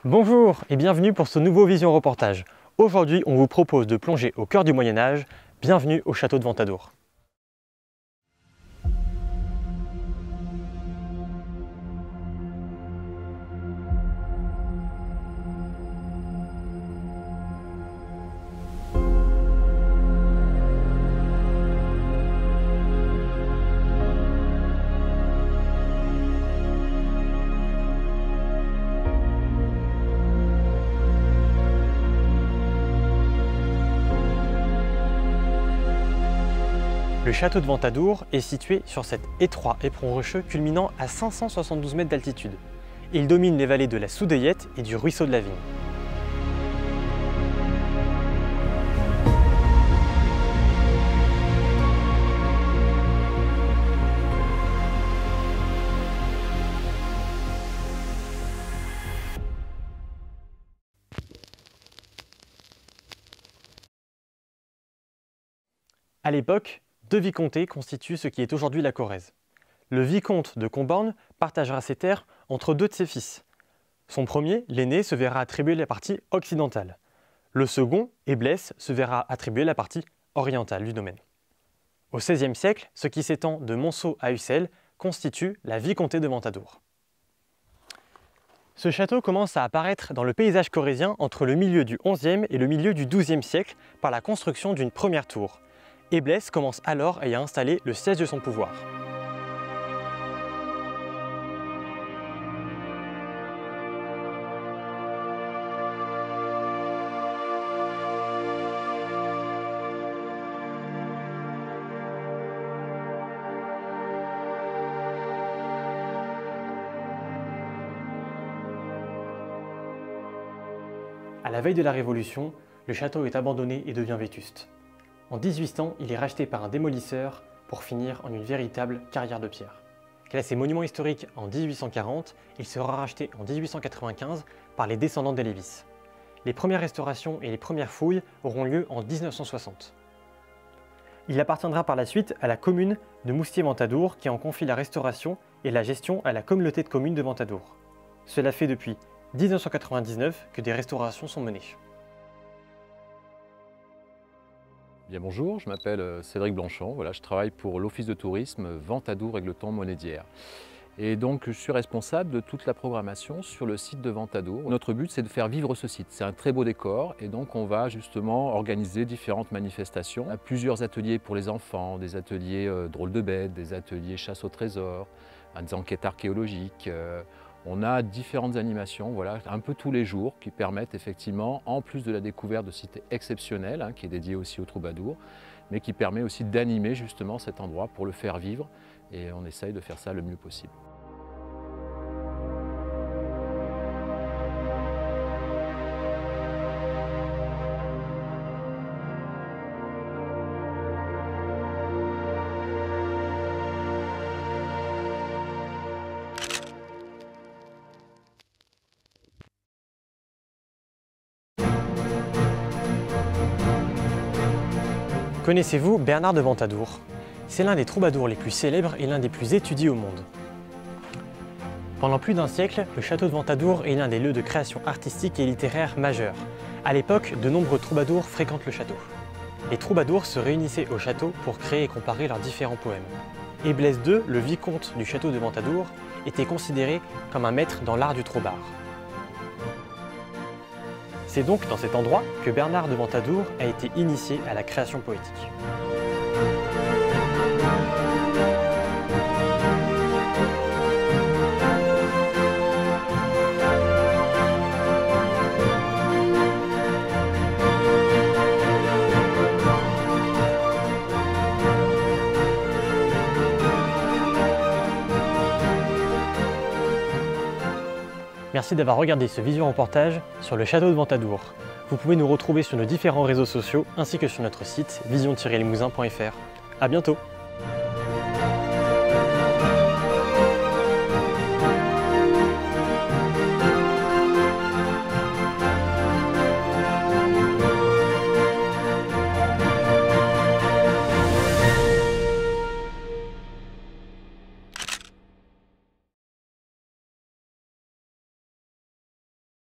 Bonjour et bienvenue pour ce nouveau Vision Reportage. Aujourd'hui, on vous propose de plonger au cœur du Moyen-Âge. Bienvenue au château de Ventadour. Le château de Ventadour est situé sur cet étroit éperon rocheux culminant à 572 mètres d'altitude. Il domine les vallées de la Soudeyette et du ruisseau de la Vigne. À l'époque, deux vicomtés constituent ce qui est aujourd'hui la Corrèze. Le vicomte de Comborn partagera ses terres entre deux de ses fils. Son premier, l'aîné, se verra attribuer la partie occidentale. Le second, Éblès, se verra attribuer la partie orientale du domaine. Au XVIe siècle, ce qui s'étend de Monceau à Ussel constitue la vicomté de Ventadour. Ce château commence à apparaître dans le paysage corrézien entre le milieu du XIe et le milieu du XIIe siècle par la construction d'une première tour. Éblès commence alors à y installer le siège de son pouvoir. À la veille de la Révolution, le château est abandonné et devient vétuste. En 1800, il est racheté par un démolisseur pour finir en une véritable carrière de pierre. Classé monument historique en 1840, il sera racheté en 1895 par les descendants des Lévis. Les premières restaurations et les premières fouilles auront lieu en 1960. Il appartiendra par la suite à la commune de Moustier-Ventadour qui en confie la restauration et la gestion à la communauté de communes de Ventadour. Cela fait depuis 1999 que des restaurations sont menées. Bien bonjour, je m'appelle Cédric Blanchon, voilà, je travaille pour l'Office de tourisme Ventadour-Égletons-Monédière. Et donc je suis responsable de toute la programmation sur le site de Ventadour. Notre but c'est de faire vivre ce site, c'est un très beau décor et donc on va justement organiser différentes manifestations. On a plusieurs ateliers pour les enfants, des ateliers drôles de bêtes, des ateliers chasse au trésor, des enquêtes archéologiques. On a différentes animations, voilà, un peu tous les jours, qui permettent effectivement, en plus de la découverte de sites exceptionnels, qui est dédié aussi aux troubadours, mais qui permet aussi d'animer justement cet endroit pour le faire vivre, et on essaye de faire ça le mieux possible. Connaissez-vous Bernard de Ventadour? C'est l'un des troubadours les plus célèbres et l'un des plus étudiés au monde. Pendant plus d'un siècle, le château de Ventadour est l'un des lieux de création artistique et littéraire majeurs. À l'époque, de nombreux troubadours fréquentent le château. Les troubadours se réunissaient au château pour créer et comparer leurs différents poèmes. Éblès II, le vicomte du château de Ventadour, était considéré comme un maître dans l'art du troubard. C'est donc dans cet endroit que Bernard de Ventadour a été initié à la création poétique. Merci d'avoir regardé ce Vision Reportage sur le château de Ventadour. Vous pouvez nous retrouver sur nos différents réseaux sociaux ainsi que sur notre site vision-limousin.fr. À bientôt!